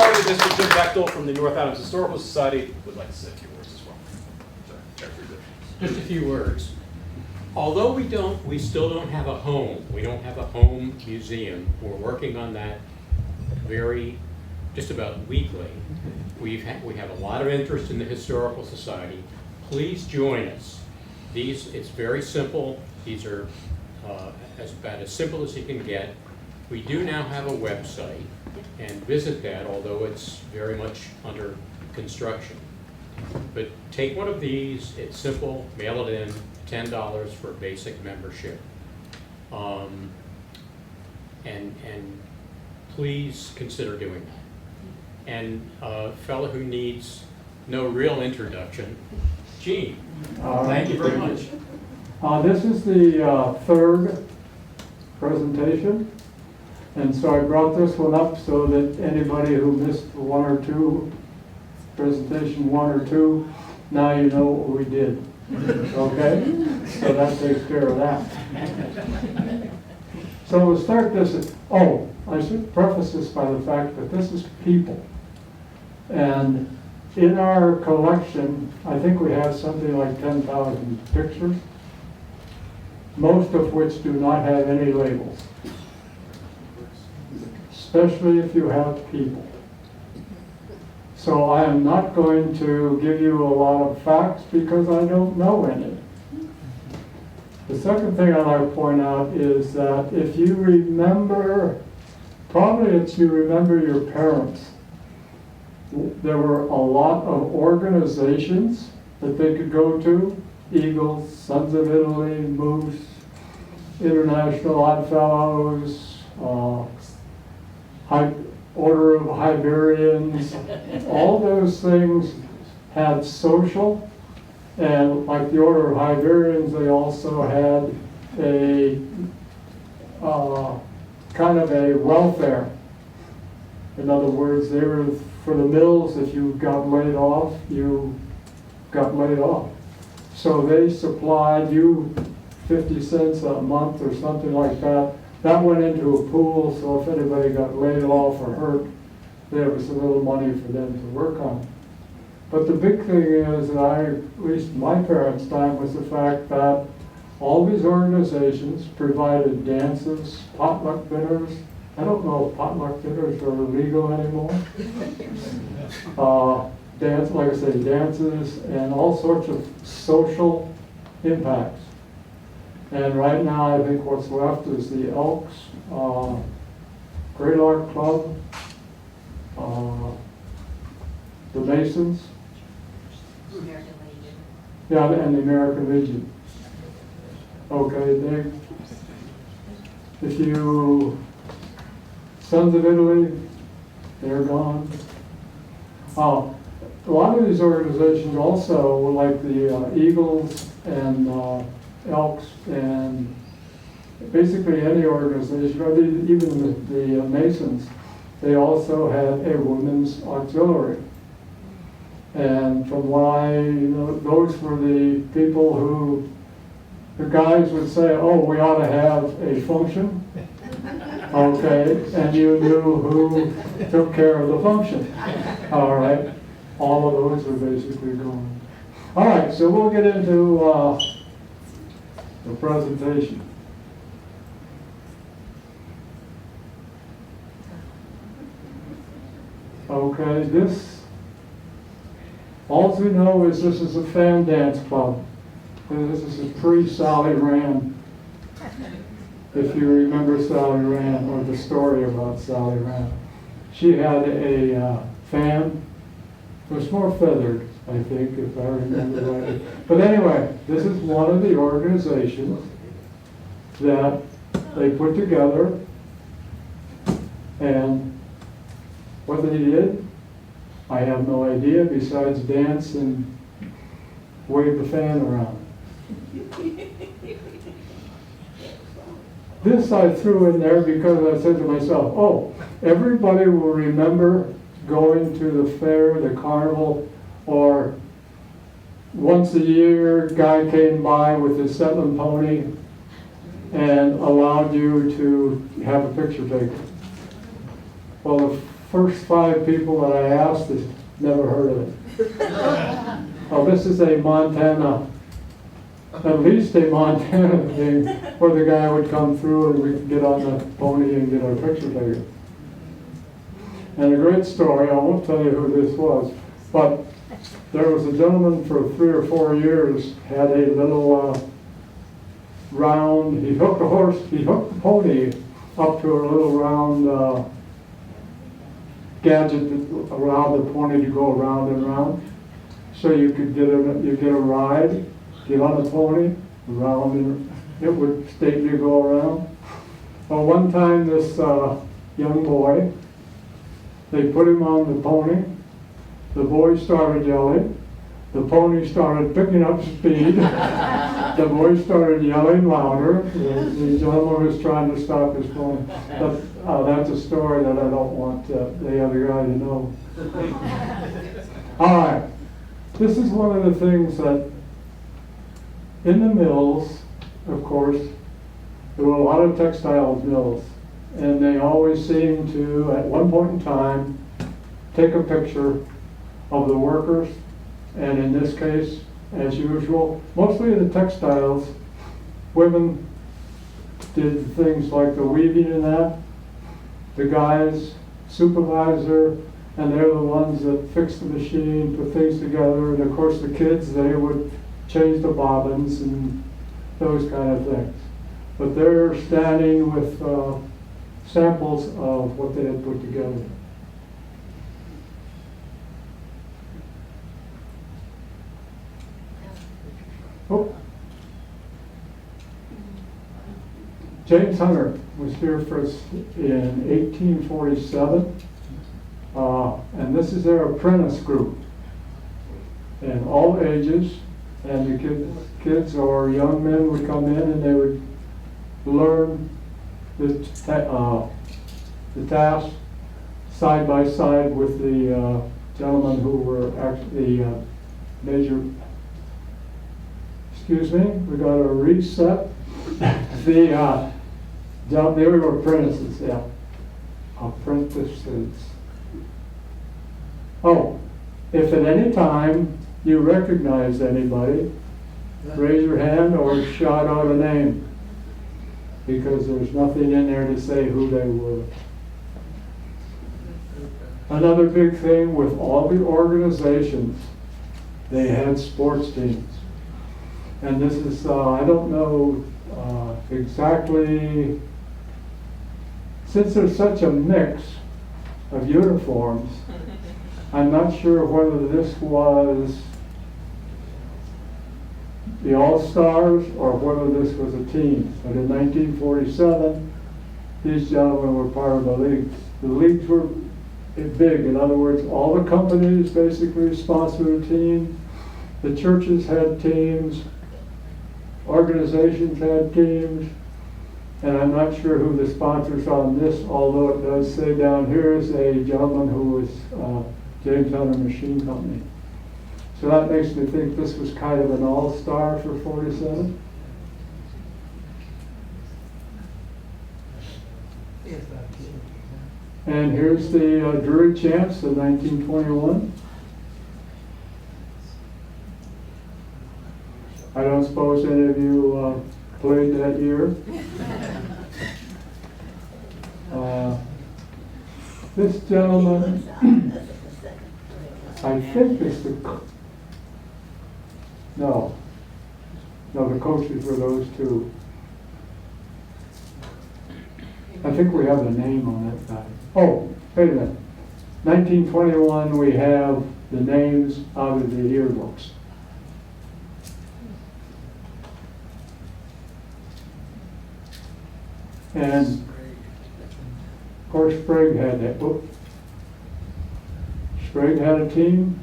Sorry, Mr. Jim Bechtel from the North Adams Historical Society would like to say a few words as well. Sorry, Just a few words. Although we still don't have a home. We don't have a home museum. We're working on that just about weekly. We have a lot of interest in the Historical Society. Please join us. It's very simple. These are about as simple as you can get. We do now have a website, and visit that, although it's very much under construction. But take one of these, it's simple, mail it in, $10 for basic membership. And please consider doing that. And a fellow who needs no real introduction, Gene. Thank you very much. This is the third presentation, and so I brought this one up so that anybody who missed one or two, presentation one or two, now you know what we did. Okay? So that takes care of that. So we'll start this. I should preface this by the fact that this is people. And in our collection, I think we have something like 10,000 pictures, most of which do not have any labels, especially if you have people. So I am not going to give you a lot of facts because I don't know any. The second thing I'd like to point out is that if you remember, probably it's you remember your parents, there were a lot of organizations that they could go to: Eagles, Sons of Italy, Moose, International Odd Fellows, Order of Hibernians. All those things had social, and like the Order of Hibernians, they also had a kind of a welfare. In other words, they were for the mills. If you got laid off, you got laid off. So they supplied you 50 cents a month or something like that. That went into a pool, so if anybody got laid off or hurt, there was a little money for them to work on. But the big thing is that at least my parents' time, was the fact that all these organizations provided dances, potluck dinners. I don't know if potluck dinners are legal anymore. Like I say, dances and all sorts of social impacts. And right now, I think what's left is the Elks, Great Art Club, the Masons. American Legion. Yeah, and the American Legion. Okay, if you, Sons of Italy, they're gone. A lot of these organizations also, like the Eagles and Elks, and basically any organization, or even the Masons, they also had a women's auxiliary. And from what I know, those were the people who, the guys would say, oh, we ought to have a function. Okay, and you knew who took care of the function. All right, all of those are basically gone. All right, so we'll get into the presentation. Okay, all we know is this is a fan dance club. This is pre-Sally Rand. If you remember Sally Rand, or the story about Sally Rand. She had a fan. It was more feathered, I think, if I remember right. But anyway, this is one of the organizations that they put together, and what they did, I have no idea, besides dance and wave the fan around. This I threw in there because I said to myself, oh, everybody will remember going to the fair, the carnival, or once a year, guy came by with his settling pony and allowed you to have a picture taken. Well, the first 5 people that I asked has never heard of it. Oh, this is a Montana, at least a Montana thing, where the guy would come through and we could get on the pony and get our picture taken. And a great story, I won't tell you who this was, but there was a gentleman for 3 or 4 years, had a little round, he hooked the pony up to a little round gadget that allowed the pony to go around and around. So you could get a ride, get on the pony, around, and it would stately go around. Well, one time this young boy, they put him on the pony, the boy started yelling, the pony started picking up speed, the boy started yelling louder, the gentleman was trying to stop his pony. But that's a story that I don't want the other guy to know. All right. This is one of the things that, in the mills, of course, there were a lot of textile mills, and they always seemed to, at one point in time, take a picture of the workers, and in this case, as usual, mostly in the textiles, women did things like the weaving and that, the guys, supervisor, and they're the ones that fix the machine, put things together, and of course the kids, they would change the bobbins and those kind of things. But they're standing with samples of what they had put together. Oh. James Hunter was here first in 1847. And this is their apprentice group, and all ages, and the kids or young men would come in and they would learn the task side by side with the gentlemen who were actually major. Excuse me, we got a reset. They were apprentices, yeah, apprentices. Oh, if at any time you recognize anybody, raise your hand or shout out a name, because there's nothing in there to say who they were. Another big thing with all the organizations, they had sports teams. And this is, I don't know exactly, since there's such a mix of uniforms, I'm not sure whether this was the All-Stars or whether this was a team. But in 1947, these gentlemen were part of the leagues. The leagues were big. In other words, all the companies basically sponsored a team. The churches had teams. Organizations had teams. And I'm not sure who the sponsors on this, although it does say down here is a gentleman who was James Hunter Machine Company. So that makes me think this was kind of an all-star for 47. And here's the Drury Champs in 1921. I don't suppose any of you played that year. This gentleman, I think it's the coaches were those two. I think we have the name on that guy. Oh, wait a minute. 1921, we have the names out of the yearbooks. And of course, Sprague had that. Whoop. Sprague had a team,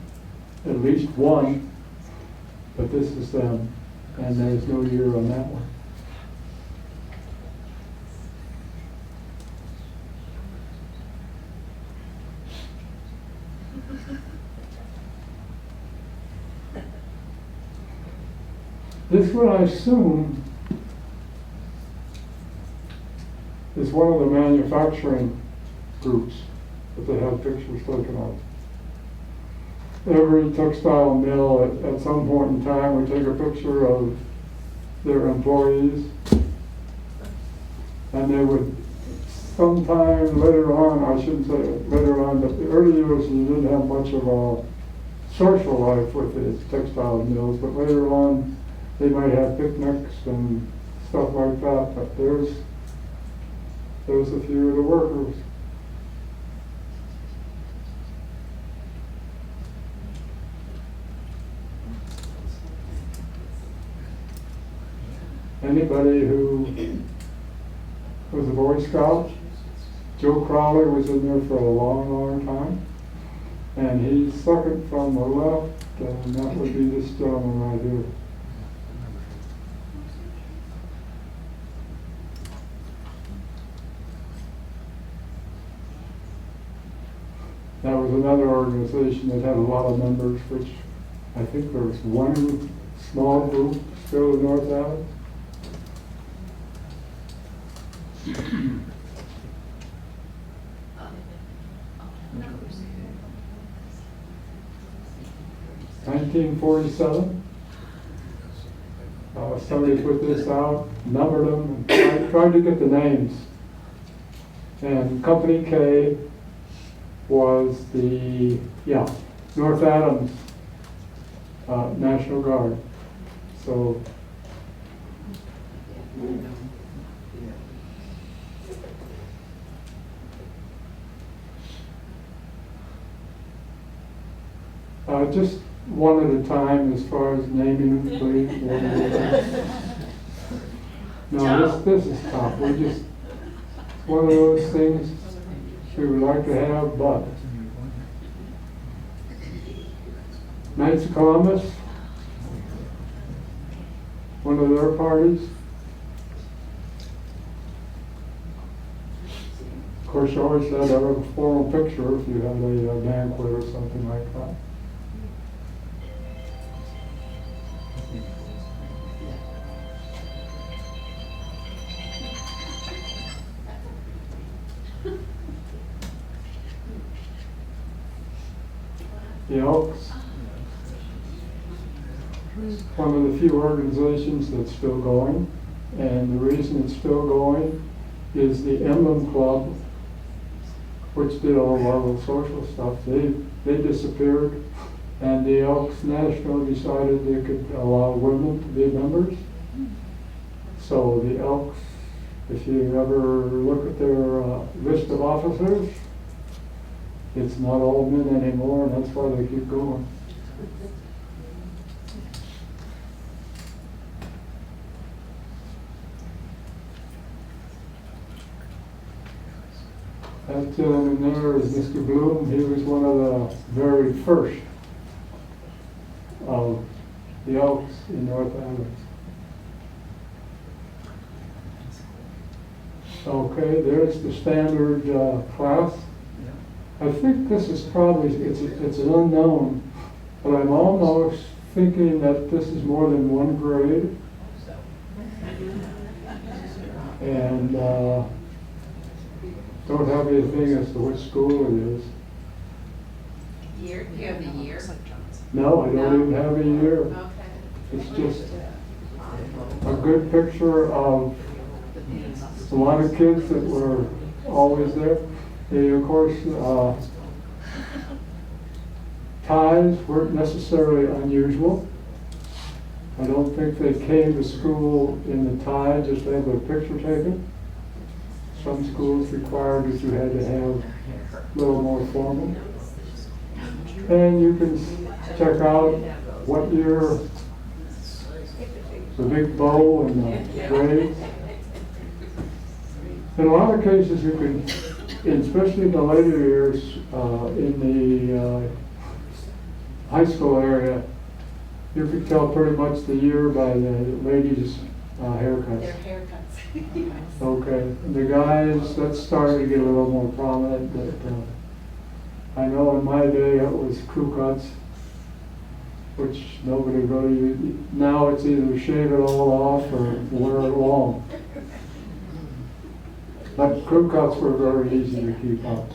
at least one, but this is them, and there's no year on that one. This one, I assume, is one of the manufacturing groups. but they have pictures taken of. Every textile mill at some point in time would take a picture of their employees, and they would sometime later on, I shouldn't say later on, but the early years you didn't have much of a social life with the textile mills, but later on they might have picnics and stuff like that, but there's a few of the workers. Anybody who was a Boy Scout, Joe Crowley was in there for a long, long time. And he's second from the left, and that would be this gentleman right here. That was another organization that had a lot of members, which I think there was one small group still in North Adams. 1947. Somebody put this out, numbered them, and tried to get the names. And Company K was the, North Adams National Guard. So, just one at a time as far as naming, please. No, this is tough. We're just, it's one of those things we would like to have, but. Knights of Columbus, one of their parties. Of course, you always had to have a formal picture if you had a banquet or something like that. The Elks, one of the few organizations that's still going, and the reason it's still going is the Emblem Club, which did all of the social stuff. They disappeared, and the Elks National decided they could allow women to be members. So the Elks, if you ever look at their list of officers, it's not all men anymore, and that's why they keep going. That gentleman there is Mr. Bloom. He was one of the very first of the Elks in North Adams. Okay, there's the standard class. I think this is probably, it's an unknown, but I'm almost thinking that this is more than one grade. And don't have anything as to which school it is. Year, do you have the year? No, I don't even have a year. Okay. It's just a good picture of a lot of kids that were always there. They, of course, ties weren't necessarily unusual. I don't think they came to school in the tie just to have a picture taken. Some schools required that you had to have a little more formal. And you can check out what year the big bow and the braids. In a lot of cases, you can, especially in the later years, in the high school area, you could tell pretty much the year by the ladies' haircuts. Their haircuts. Okay, the guys, that's starting to get a little more prominent, but I know in my day it was crew cuts, which nobody really, now it's either shave it all off or wear it long. But crew cuts were very easy to keep up.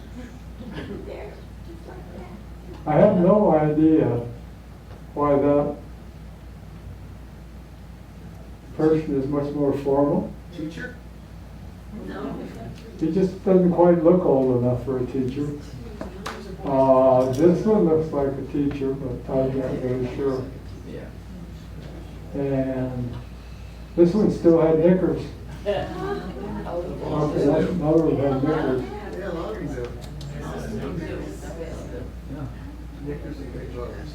I have no idea why that person is much more formal. Teacher? No. He just doesn't quite look old enough for a teacher. This one looks like a teacher, but I'm not very sure. Yeah. And this one still had knickers. Okay, that's another one had knickers. Yeah, a lot of them do. Yeah, knickers are great clothes.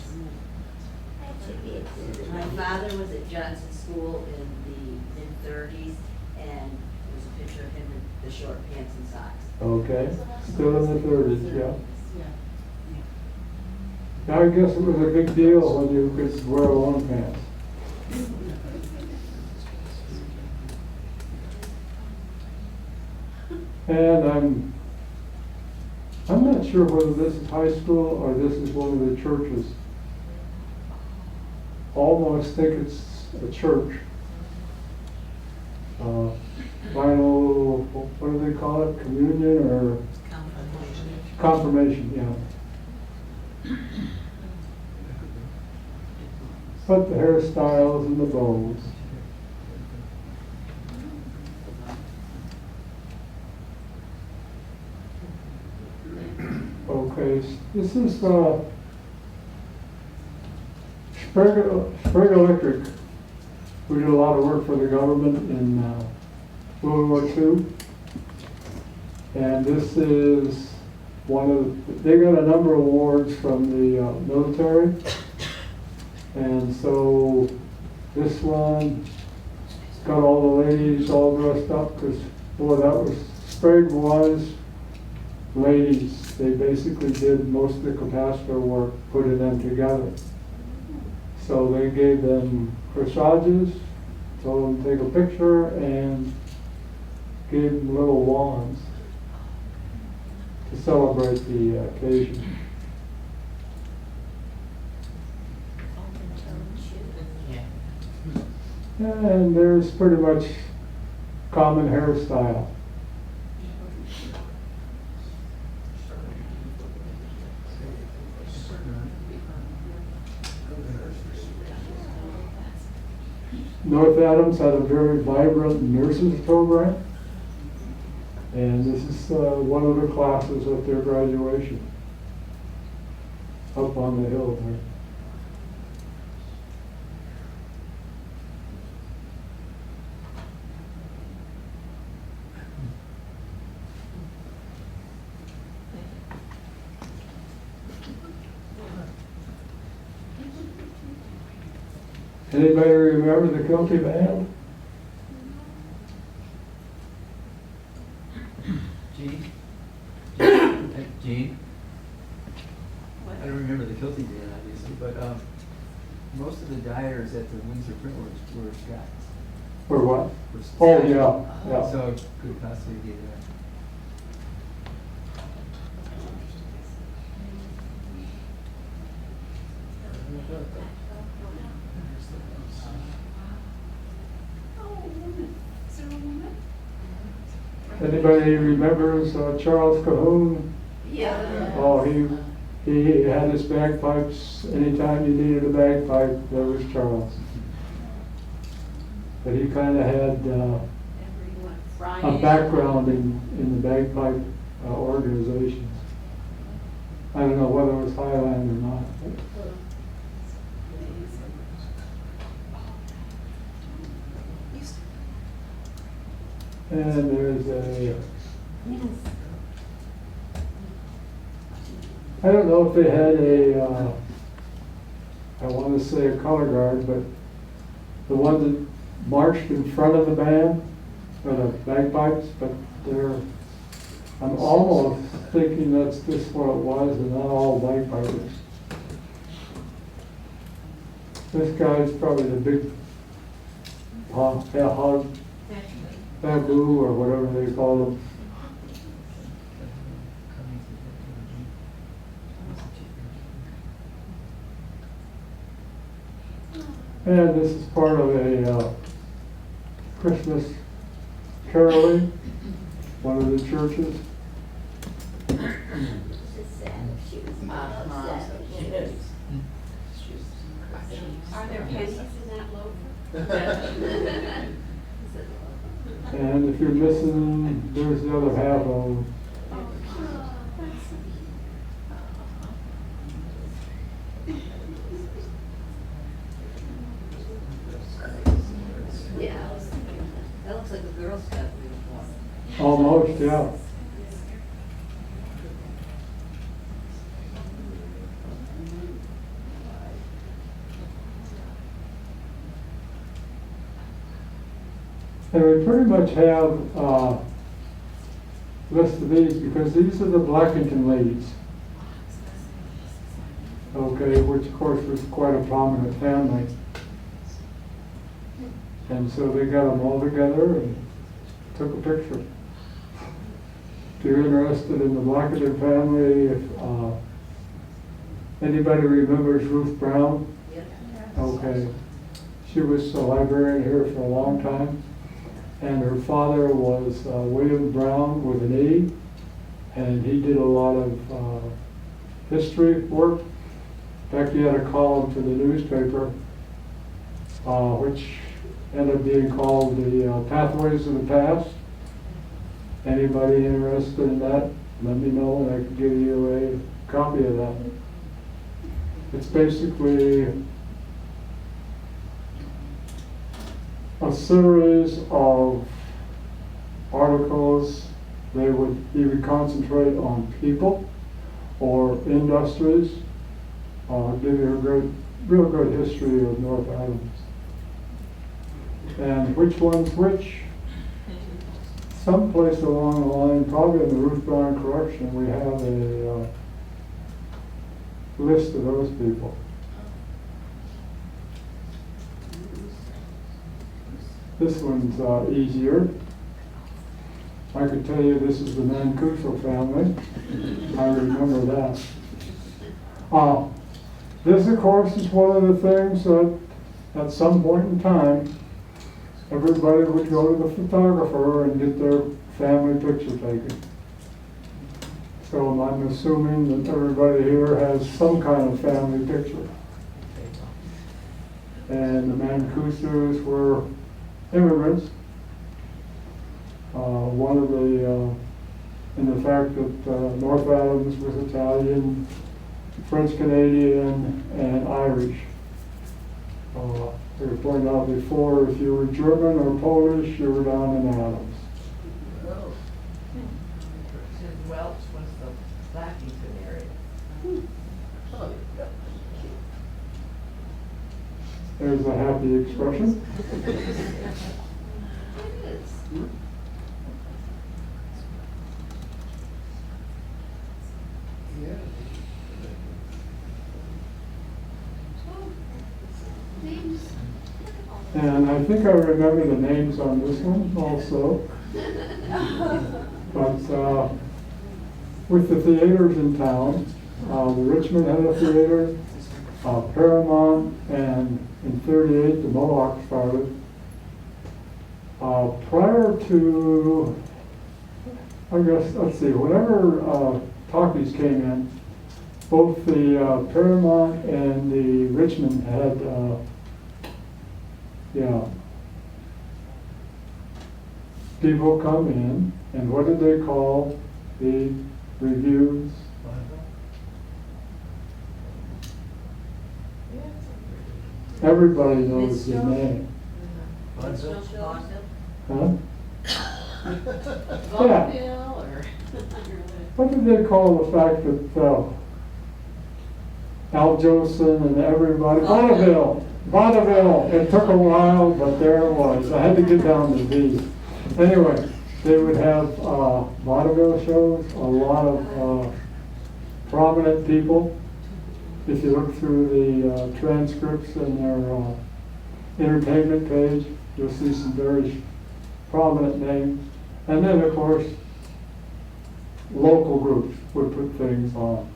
My father was at Johnson School in the mid-30s, and there was a picture of him in the short pants and socks. Okay, still in the 30s, yeah. I guess it was a big deal when you could wear long pants. And I'm not sure whether this is high school or this is one of the churches. Almost think it's a church. Final, what do they call it? Communion or confirmation, yeah. But the hairstyles and the bows. Okay, this is Sprague Electric. We did a lot of work for the government in World War II. And this is one of, they got a number of awards from the military. And so this one got all the ladies all dressed up because, boy, that was, Sprague was ladies. They basically did most of the capacitor work, putting them together. So they gave them corsages, told them to take a picture, and gave them little wands to celebrate the occasion. And there's pretty much common hairstyle. North Adams had a very vibrant nurses program, and this is one of the classes at their graduation, up on the hill there. Anybody remember the Kilty Band? Gene? Gene? I don't remember the Kilty Band, obviously, but most of the dyers at the Windsor Printworks were Scots. Or what? Were Scots. Oh, yeah. So could possibly be that. Anybody remembers Charles Cahoon? Yeah. Oh, he had his bagpipes. Anytime you needed a bagpipe, there was Charles. But he kind of had a background in the bagpipe organizations. I don't know whether it was Highland or not. And there's a, I don't know if they had a, I want to say a color guard, but the one that marched in front of the band, or the bagpipes, but they're, I'm almost thinking that's just what it was, and not all bagpipers. This guy's probably the big bamboo or whatever they call them. And this is part of a Christmas caroling, one of the churches. Are there pennies in that loaf? And if you're missing, there's the other half of them. Yeah, that looks like a Girl Scout uniform. Almost, yeah. And we pretty much have a list of these because these are the Blackington ladies. Okay, which of course was quite a prominent family. And so they got them all together and took a picture. If you're interested in the Blackington family, if anybody remembers Ruth Brown? Yep. Okay. She was a librarian here for a long time. And her father was William Brown with an E. And he did a lot of history work. In fact, he had a column for the newspaper, which ended up being called the Pathways of the Past. Anybody interested in that, let me know and I can give you a copy of that. It's basically a series of articles. They would either concentrate on people or industries, give you a real good history of North Adams. And which one's which? Someplace along the line, probably in the Ruth Brown collection, we have a list of those people. This one's easier. I could tell you this is the Mancuso family. I remember that. This, of course, is one of the things that at some point in time, everybody would go to the photographer and get their family picture taken. So I'm assuming that everybody here has some kind of family picture. And the Mancusos were immigrants. One of the, in the fact that North Adams was Italian, French Canadian, and Irish. They were pointed out before, if you were German or Polish, you were down in Adams. Welch was the Blackington area. There's a happy expression. And I think I remember the names on this one also. But with the theaters in town, the Richmond had a theater, Paramount, and in '38 the Mohawk started. Prior to, I guess, let's see, whenever talkies came in, both the Paramount and the Richmond had, people come in, and what did they call the reviews? Everybody knows the name. Huh? Yeah. What did they call the fact that Al Jolson and everybody, Vaudeville, it took a while, but there it was. I had to get down to V. Anyway, they would have vaudeville shows, a lot of prominent people. If you look through the transcripts in their entertainment page, you'll see some very prominent names. And then, of course, local groups would put things on.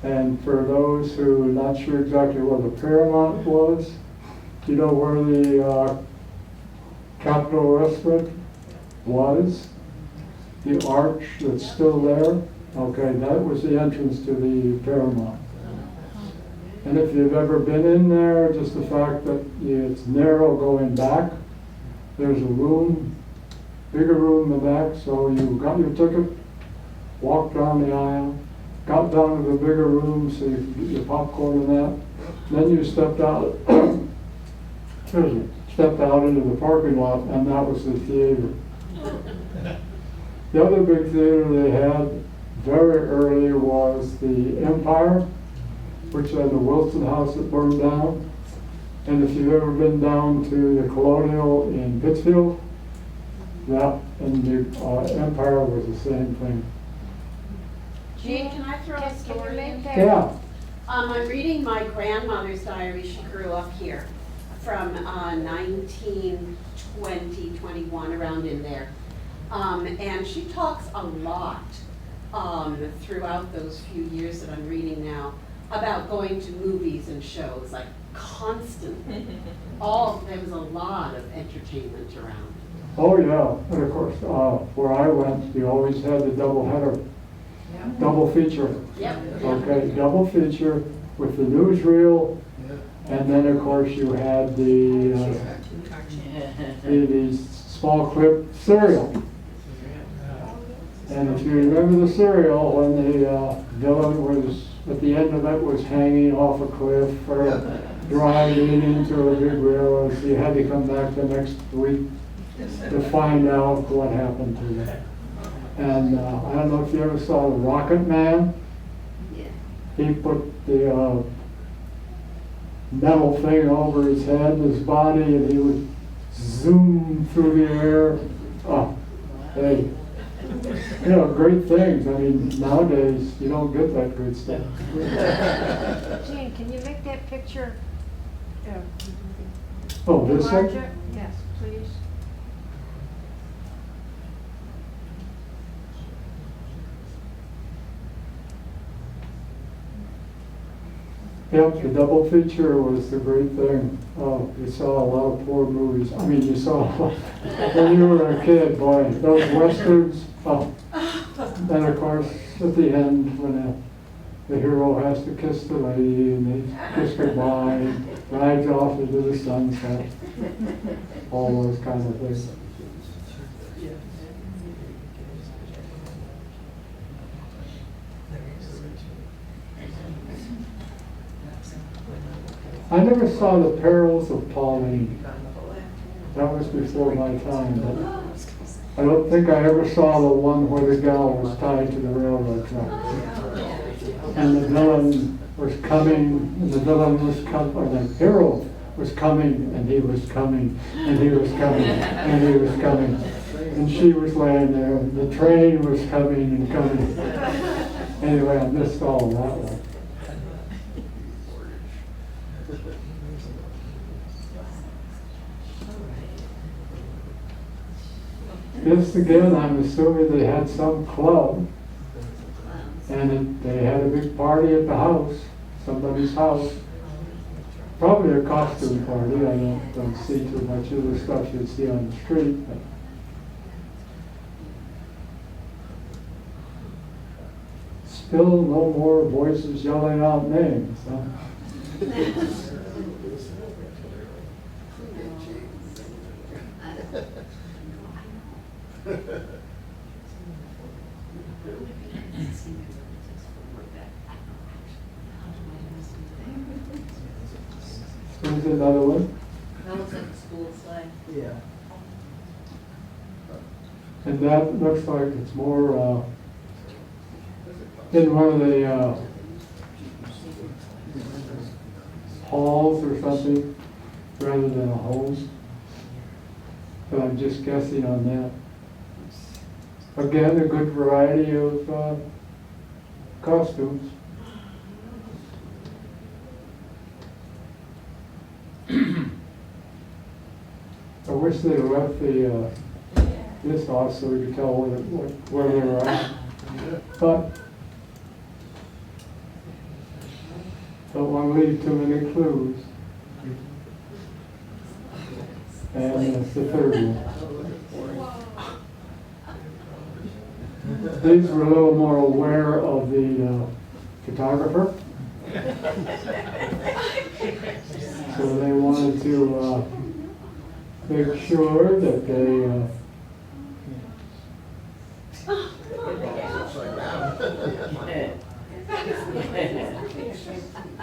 And for those who are not sure exactly what the Paramount was, you know where the Capitol Restaurant was? The arch that's still there? Okay, that was the entrance to the Paramount. And if you've ever been in there, just the fact that it's narrow going back, there's a room, bigger room in the back, so you got your ticket, walked down the aisle, got down to the bigger room so you could get your popcorn and that. Then you stepped out, excuse me, stepped out into the parking lot, and that was the theater. The other big theater they had very early was the Empire, which had the Wilson House that burned down. And if you've ever been down to the Colonial in Pittsfield, that and the Empire was the same thing. Gene, can I throw a Can you story make in? that? Yeah, I'm reading my grandmother's diary. She grew up here from 1920, 21, around in there. And she talks a lot throughout those few years that I'm reading now about going to movies and shows, like constantly. There was a lot of entertainment around. oh yeah, and of course, where I went, you always had the double header, double feature. Yep. Okay, double feature with the newsreel, and then of course you had the small clip serial. And if you remember the serial, when the villain was, at the end of it, was hanging off a cliff or driving into a big railroad, so you had to come back the next week to find out what happened to them. And I don't know if you ever saw the Rocket Man. Yeah. He put the metal thing over his head and his body, and he would zoom through the air. Oh, hey, you know, great things. I mean, nowadays you don't get that good stuff. Gene, can you make that picture Oh, this one? larger? Yes, please. Yep, the double feature was the great thing. Oh, you saw a lot of poor movies. I mean, you saw, when you were a kid, boy, those westerns. Oh. And of course, at the end, when the hero has to kiss the lady and they kiss goodbye, and rides off into the sunset, all those kind of things. I never saw The Perils of Pauline. That was before my time, but I don't think I ever saw the one where the gal was tied to the railroad track. And the villain was coming, and the villain was coming, or the hero was coming, and he was coming, and he was coming, and he was coming. And she was laying there, and the train was coming and coming. Anyway, I missed all of that one. This again, I'm assuming they had some club, and they had a big party at the house, somebody's house. Probably a costume party. I don't see too much of the stuff you'd see on the street. But. Still no more voices yelling out names, huh? Here's another one. That looks like a school slide. Yeah. And that looks like it's more in one of the halls or something rather than a home. But I'm just guessing on that. Again, a good variety of costumes. I wish they left the this off so we could tell where they were at. But don't want to leave too many clues. And that's the third one. these were a little more aware of the photographer. So they wanted to make sure that they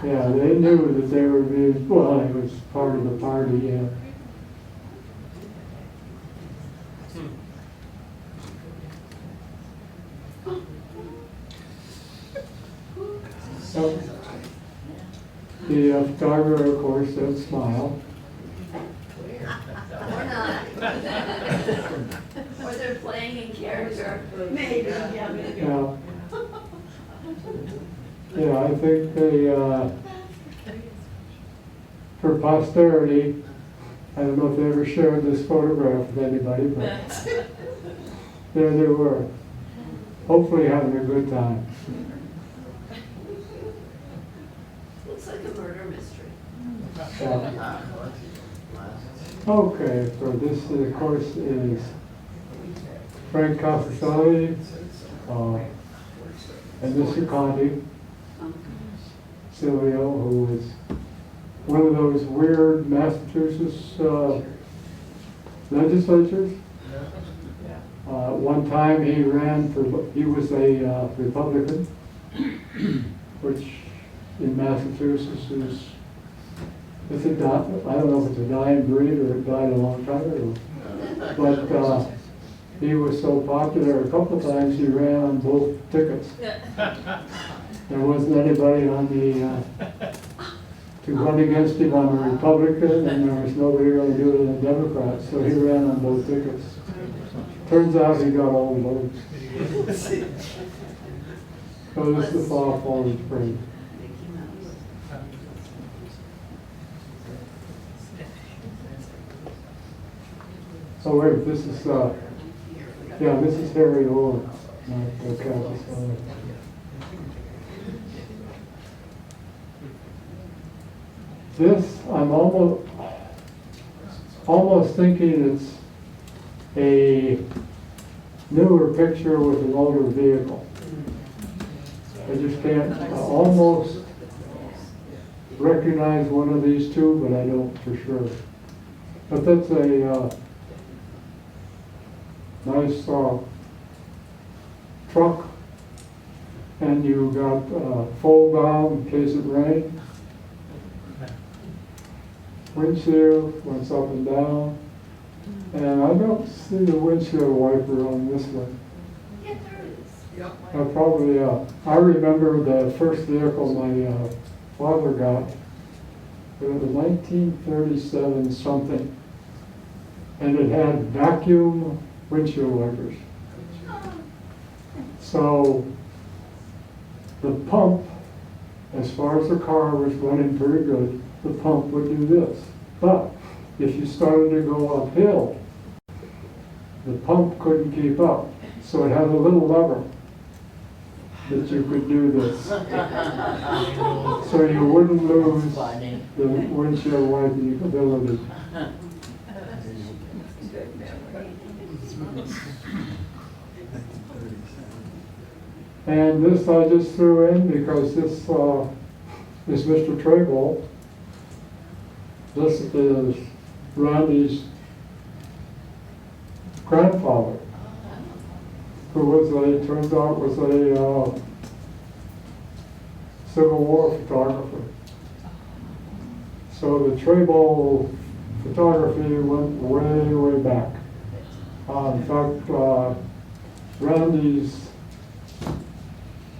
yeah, they knew that they were being, well, it was part of the party, yeah. So, the photographer, of course, said smile. Or not. Or they're playing in character. Maybe, yeah, maybe. Yeah. Yeah, I think they, for posterity, I don't know if they ever shared this photograph with anybody, but there they were, hopefully having a good time. Looks like a murder mystery. Yeah. Okay, so this, of course, is Frank Castelli, and Mr. Conti, Silvio, who is one of those weird Massachusetts legislatures. One time he ran for, he was a Republican, which in Massachusetts is, it's a, I don't know if it's a dying breed or it died a long time ago. But he was so popular, a couple of times he ran on both tickets. There wasn't anybody on the, to run against him on the Republican, and there was nobody going to do it on the Democrat, so he ran on both tickets. Turns out he got all the votes. So this is the fall, fall, and spring. Oh wait, this is, yeah, this is Harry Owen. This, I'm almost thinking it's a newer picture with a motor vehicle. I just can't almost recognize one of these two, but I don't for sure. But that's a nice truck, and you got fold down in case it rained. Windshield went up and down, and I don't see the windshield wiper on this one. Yeah, there is. Probably, I remember the first vehicle my father got. It was 1937 something, and it had vacuum windshield wipers. So the pump, as far as the car was running very good, the pump would do this. But if you started to go uphill, the pump couldn't keep up. So it had a little lever that you could do this. So you wouldn't lose the windshield wiping ability. And this I just threw in because this is Mr. Trable. This is Randy's grandfather, who was turns out was a Civil War photographer. So the Trable photography went way, way back. In fact, Randy's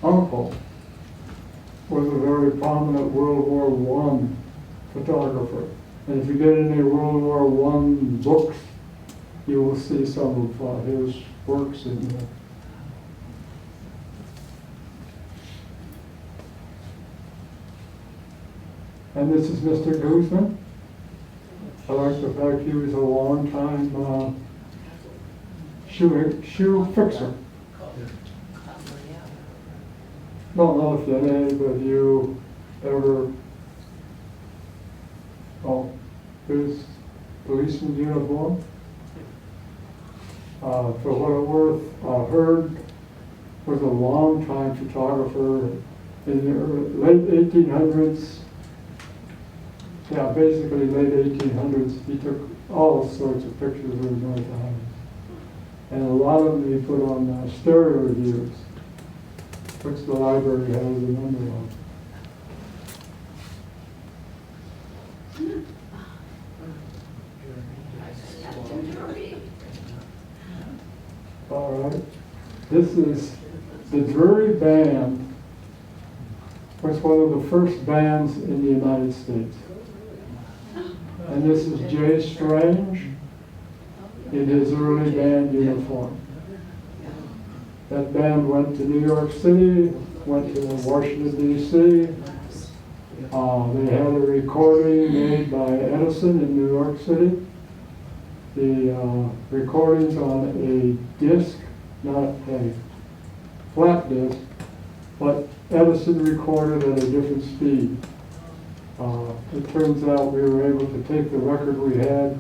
uncle was a very prominent World War I photographer. And if you get any World War I books, you will see some of his works in there. And this is Mr. Guzman. I like the fact he was a long time shoe fixer. Don't know if any of you ever, oh, here's policeman's uniform. For what it's worth, heard was a longtime photographer in the late 1800s. Yeah, basically late 1800s. He took all sorts of pictures of the North Island. And a lot of them he put on stereo reviews, which the library has a number of. All right. This is the Drury Band, was one of the first bands in the United States. And this is Jay Strange in his early band uniform. That band went to New York City, went to Washington, D.C. They had a recording made by Edison in New York City. The recording's on a disc, not a flat disc, but Edison recorded at a different speed. It turns out we were able to take the record we had,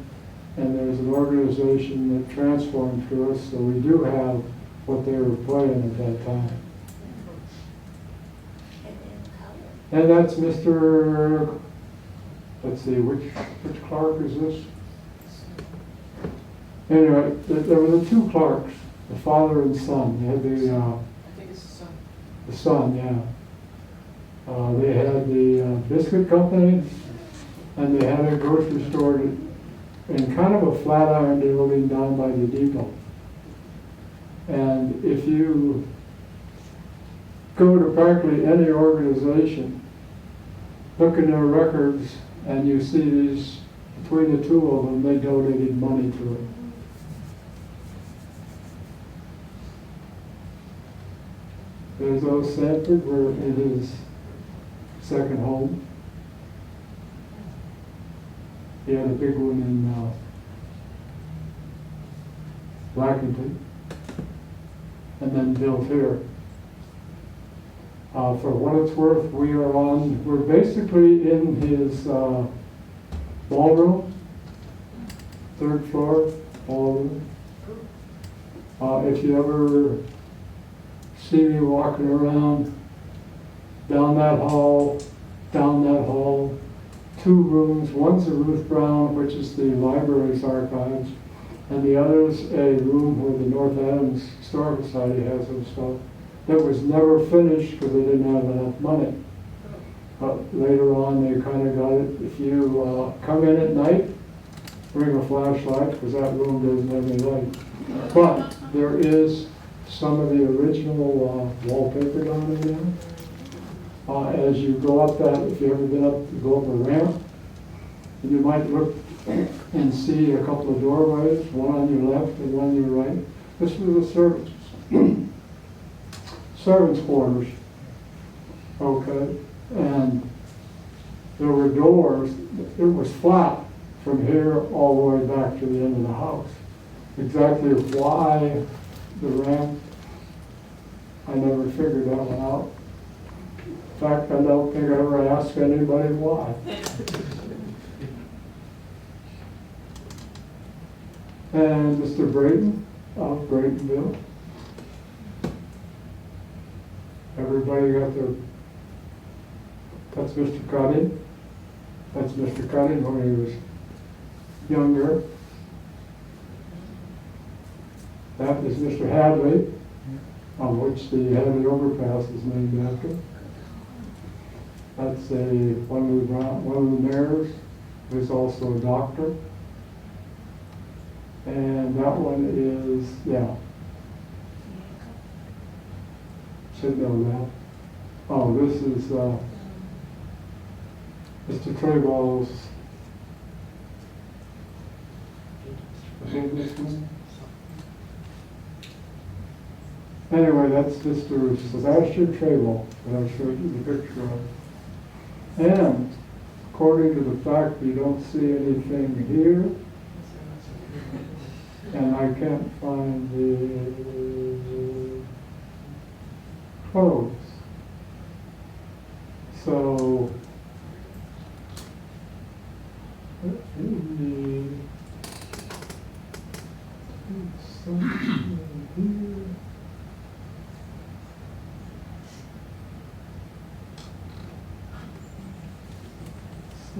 and there's an organization that transformed to us, so we do have what they were playing at that time. And that's Mr. Let's see, which Clark is this? Anyway, there were the two Clarks, the father and son. They had the I think it's the son. the son, yeah. They had the biscuit company, and they had a grocery store in kind of a flat iron building down by the depot. And if you go to practically any organization, look in their records, and you see these, between the two of them, they donated money to it. There's old Sanford, where it is second home. He had a big one in Blackington, and then built here. For what it's worth, we're basically in his ballroom, third floor ballroom. If you ever see me walking around down that hall, two rooms. One's a Ruth Brown, which is the library's archives, and the other's a room where the North Adams Historical Society has some stuff that was never finished because they didn't have enough money. But later on, they kind of got it. If you come in at night, bring a flashlight because that room doesn't have any light. But there is some of the original wallpaper down in there. As you go up that, if you've ever been up, you go up a ramp, and you might look and see a couple of doorways, one on your left and one on your right. This was the servants' quarters. Okay, and there were doors. It was flat from here all the way back to the end of the house. Exactly why the ramp, I never figured that one out. In fact, I don't think I ever asked anybody why. And Mr. Brayton of Braytonville. Everybody got their, that's Mr. Cutting. That's Mr. Cutting when he was younger. That is Mr. Hadley, on which the Hadley overpass is named after. That's one of the mayors, who's also a doctor. And that one is, yeah. Should know that. Oh, this is Mr. Treball's. Anyway, that's Mr. Sebastian Treball that I showed you the picture of. And according to the fact we don't see anything here, and I can't find the clothes. So,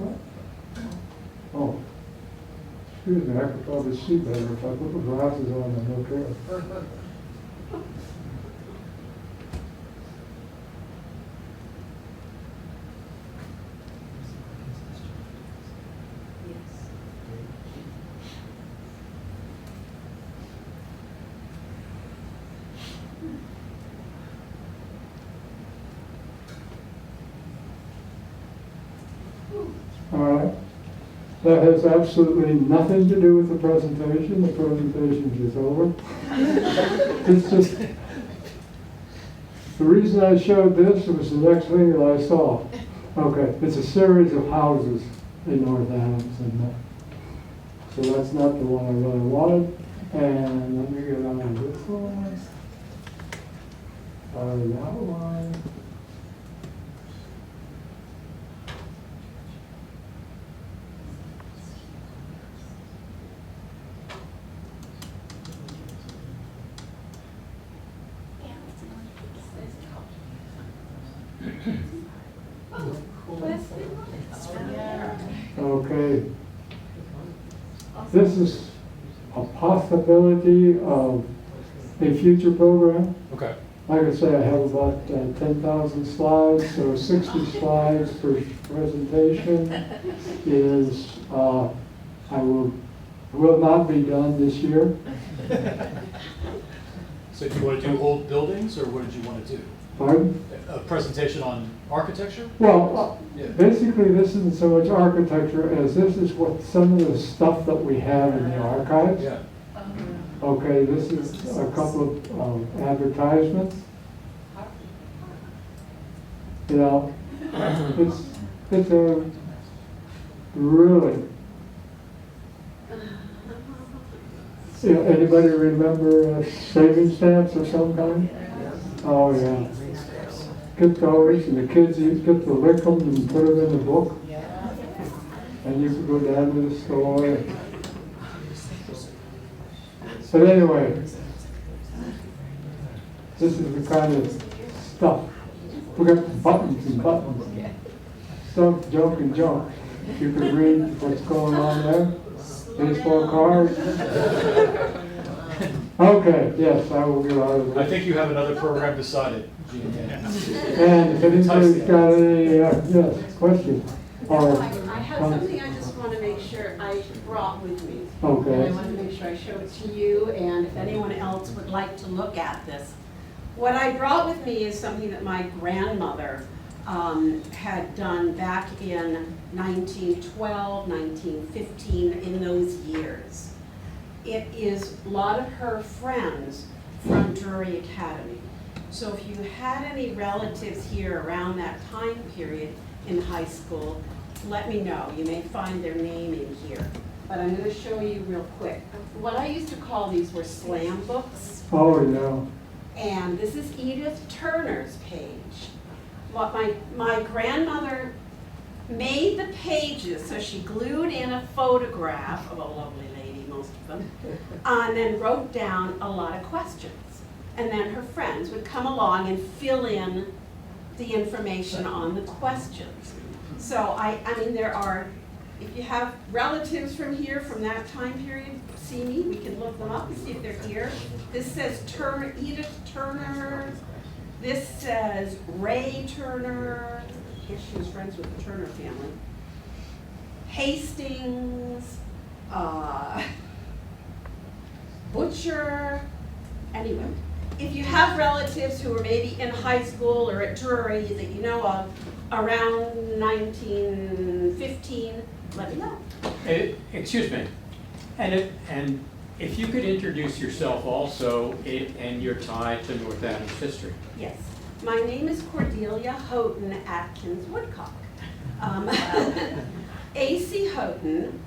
What? Oh, excuse me, I could probably see better if I put the glasses on and no care. All right. That has absolutely nothing to do with the presentation. The presentation is over. It's just, the reason I showed this was the next thing that I saw. Okay, it's a series of houses in North Adams, and so that's not the one I really wanted. And let me get on this one. That one. Okay. This is a possibility of a future program. Okay. Like I say, I have about 10,000 slides, so 60 slides per presentation is, I will not be done this year. So do you want to do old buildings, or what did you want to do? Pardon? A presentation on architecture? Well, Yeah. basically, this isn't so much architecture as this is what some of the stuff that we have in the archives. Yeah. Okay, this is a couple of advertisements. You know, it's a really. You know, anybody remember saving stamps of some kind? Oh yeah. Get those, and the kids get to lick them and put them in the book. And you can go down to the store. But anyway, this is the kind of stuff. We got buttons and buttons. Stuff, junk and junk. You can read what's going on there. Baseball cards. Okay, yes, I will get out of I it. think you have another program decided, Gene. And if anybody's got any, yes, questions? Or, I have something I just want to make sure I brought with me. Okay. And I want to make sure I show it to you, and if anyone else would like to look at this. What I brought with me is something that my grandmother had done back in 1912, 1915, in those years. It is a lot of her friends from Drury Academy. So if you had any relatives here around that time period in high school, let me know. You may find their name in here. But I'm going to show you real quick. What I used to call these were slam books. oh, yeah. And this is Edith Turner's page. What my grandmother made the pages, so she glued in a photograph of a lovely lady, most of them, and then wrote down a lot of questions. And then her friends would come along and fill in the information on the questions. So I mean, there are, if you have relatives from here, from that time period, see me, we can look them up and see if they're here. This says Edith Turner. This says Ray Turner. I guess she was friends with the Turner family. Hastings, Butcher. Anyway, if you have relatives who are maybe in high school or at Drury that you know of around 1915, let me know. Excuse me, and if you could introduce yourself also and your tie to North Adams history. Yes, my name is Cordelia Houghton Atkins Woodcock. A.C. Houghton,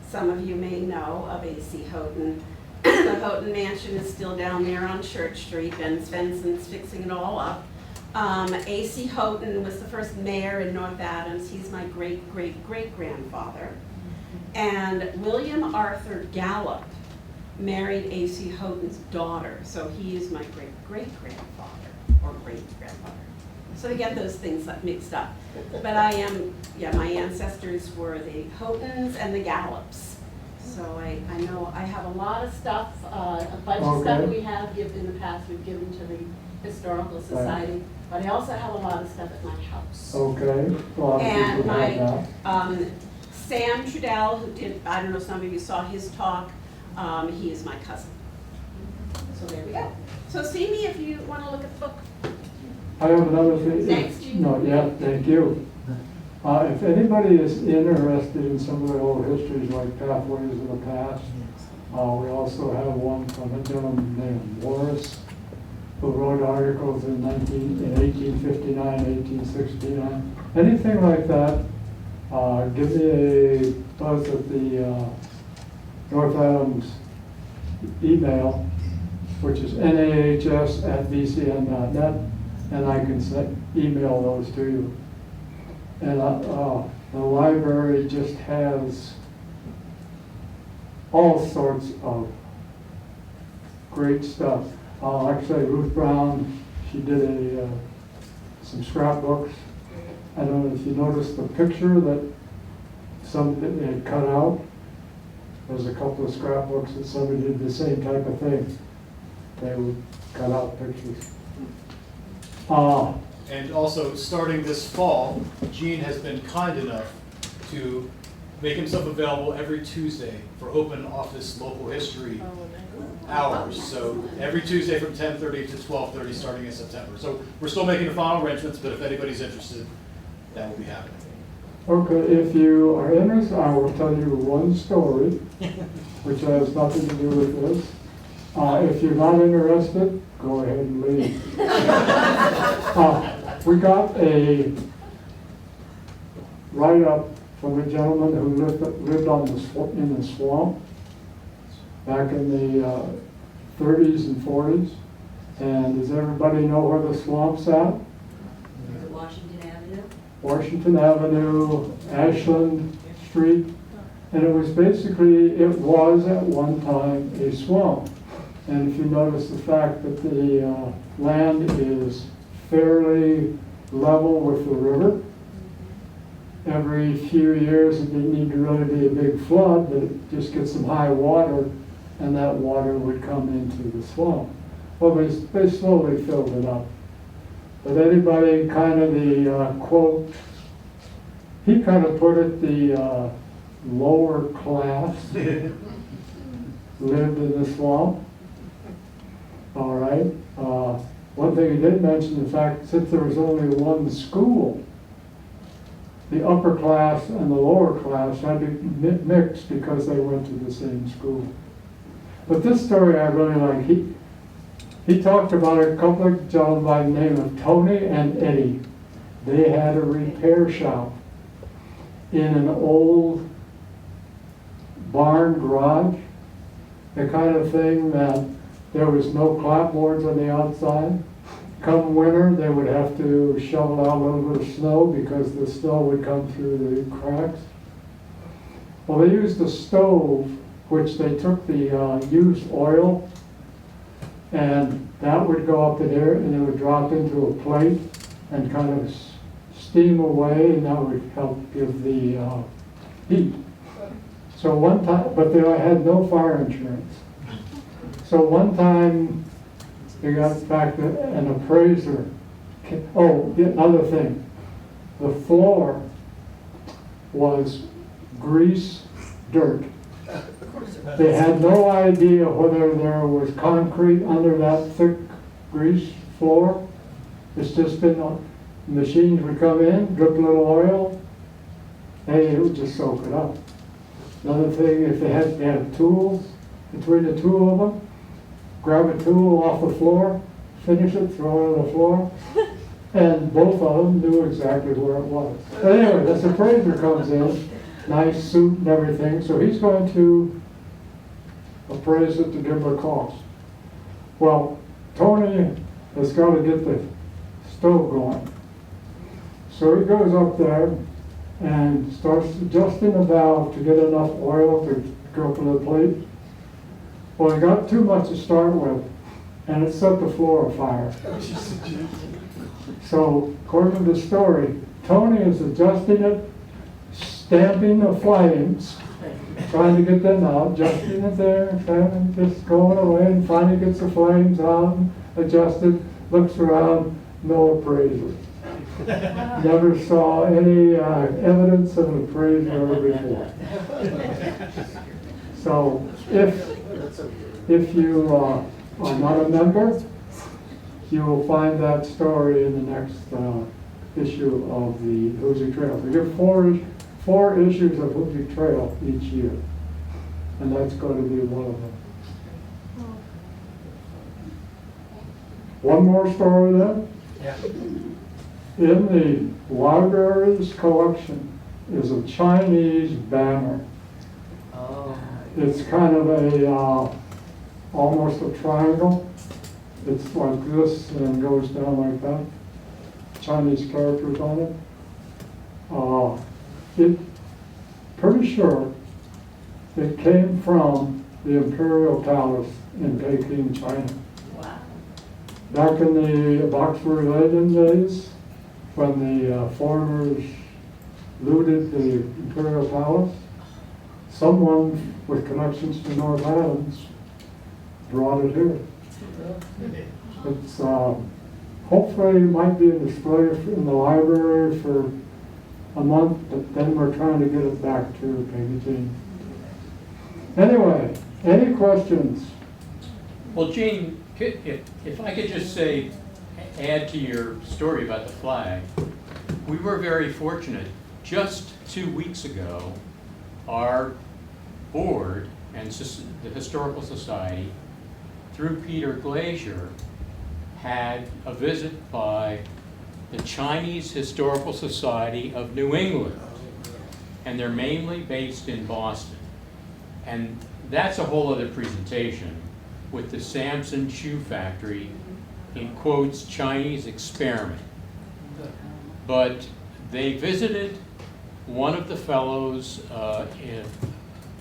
some of you may know of A.C. Houghton. The Houghton Mansion is still down there on Church Street. Ben Svensson's fixing it all up. A.C. Houghton was the first mayor in North Adams. He's my great-great-great-grandfather. And William Arthur Gallup married A.C. Houghton's daughter, so he is my great-great-grandfather, or great-grandfather. So I get those things mixed up. But I am, yeah, my ancestors were the Houghtons and the Gallops. So I know I have a lot of stuff, a bunch of stuff Okay. we have given in the past, we've given to the Historical Society. But I also have a lot of stuff at my house. Okay, a lot of And people have my, that. Sam Trudell, who did, I don't know if some of you saw his talk, he is my cousin. So there we go. So see me if you want to look at the book. I have another thing. Thanks, Jean. No, yeah, thank you. If anybody is interested in some of the old histories like Pathways of the Past, we also have one from a gentleman named Morris, who wrote articles in 1859, 1869. Anything like that, give me a buzz at the North Adams email, which is nahs@vcn.net, and I can email those to you. And the library just has all sorts of great stuff. Like I say, Ruth Brown, she did some scrapbooks. I don't know if you noticed the picture that they had cut out. There's a couple of scrapbooks that somebody did the same type of thing. They would cut out pictures. And also, starting this fall, Gene has been kind enough to make himself available every Tuesday for open office local history hours. So every Tuesday from 10:30 to 12:30 starting in September. So we're still making the final arrangements, but if anybody's interested, that will be happening. Okay, if you are interested, I will tell you one story, which has nothing to do with this. If you're not interested, go ahead and leave. We got a write-up from a gentleman who lived in the swamp back in the 30s and 40s. And does everybody know where the swamp's at? Is it Washington Avenue? Washington Avenue, Ashland Street. And it was at one time a swamp. And if you notice the fact that the land is fairly level with the river, every few years it didn't need to really be a big flood, but it just gets some high water, and that water would come into the swamp. Well, they slowly filled it up. But anybody kind of quote, he kind of put it, the lower class lived in the swamp. All right. One thing he did mention, in fact, since there was only one school, the upper class and the lower class had to mix because they went to the same school. But this story I really like. He talked about a couple of gentlemen by the name of Tony and Eddie. They had a repair shop in an old barn garage, the kind of thing that there was no clapboards on the outside. Come winter, they would have to shovel out a little bit of snow because the snow would come through the cracks. Well, they used a stove, which they took the used oil, and that would go up in there, and it would drop into a plate and kind of steam away, and that would help give the heat. So one time, but they had no fire insurance. So one time, they got back to an appraiser. Oh, the other thing, the floor was grease dirt. They had no idea whether there was concrete under that thick grease floor. It's just been, machines would come in, drip a little oil, and it would just soak it up. Another thing, if they had tools, between the two of them, grab a tool off the floor, finish it, throw it on the floor, and both of them knew exactly where it was. But anyway, this appraiser comes in, nice suit and everything, so he's going to appraise it to give it a cost. Well, Tony has got to get the stove going. So he goes up there and starts adjusting the valve to get enough oil to go up to the plate. Well, he got too much to start with, and it set the floor afire. So according to the story, Tony is adjusting it, stamping the flames, trying to get them out, adjusting it there, stamping, just going away, and finally gets the flames out, adjusted, looks around, no appraiser. Never saw any evidence of an appraiser before. So if you are not a member, you will find that story in the next issue of the Hoosier Trail. We get four issues of Hoosier Trail each year, and that's going to be one of them. One more story then. Yeah. In the library's collection is a Chinese banner. Oh. It's kind of a almost a triangle. It's like this and goes down like that. Chinese characters on it. Pretty sure it came from the Imperial Palace in Peking, China. Wow. Back in the Boxer Rebellion days, when the foreigners looted the Imperial Palace, someone with connections to North Adams brought it here. It's hopefully might be a display in the library for a month, but then we're trying to get it back to Peggy Jean. Anyway, any questions? Well, Gene, if I could just say, add to your story about the flag, we were very fortunate. Just 2 weeks ago, our board and the Historical Society, through Peter Glazier, had a visit by the Chinese Historical Society of New England, and they're mainly based in Boston. And that's a whole other presentation with the Samson Shoe Factory, in quotes, Chinese experiment. But they visited one of the fellows, a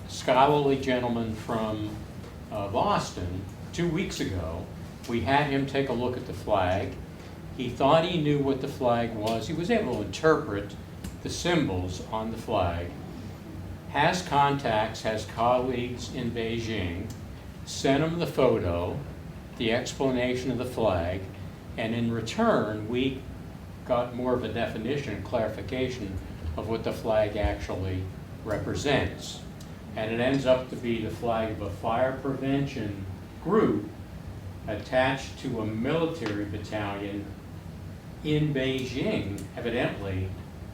scholarly gentleman from Boston, 2 weeks ago. We had him take a look at the flag. He thought he knew what the flag was. He was able to interpret the symbols on the flag. Has contacts, has colleagues in Beijing, sent him the photo, the explanation of the flag, and in return, we got more of a definition, clarification of what the flag actually represents. And it ends up to be the flag of a fire prevention group attached to a military battalion in Beijing, evidently,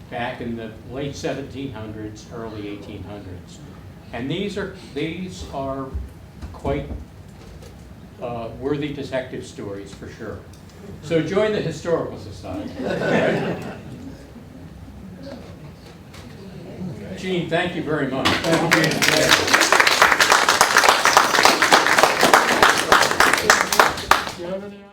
back in the late 1700s, early 1800s. And these are quite worthy detective stories for sure. So join the Historical Society. Right? Gene, thank you very much. Thank you, Gene. Do you have any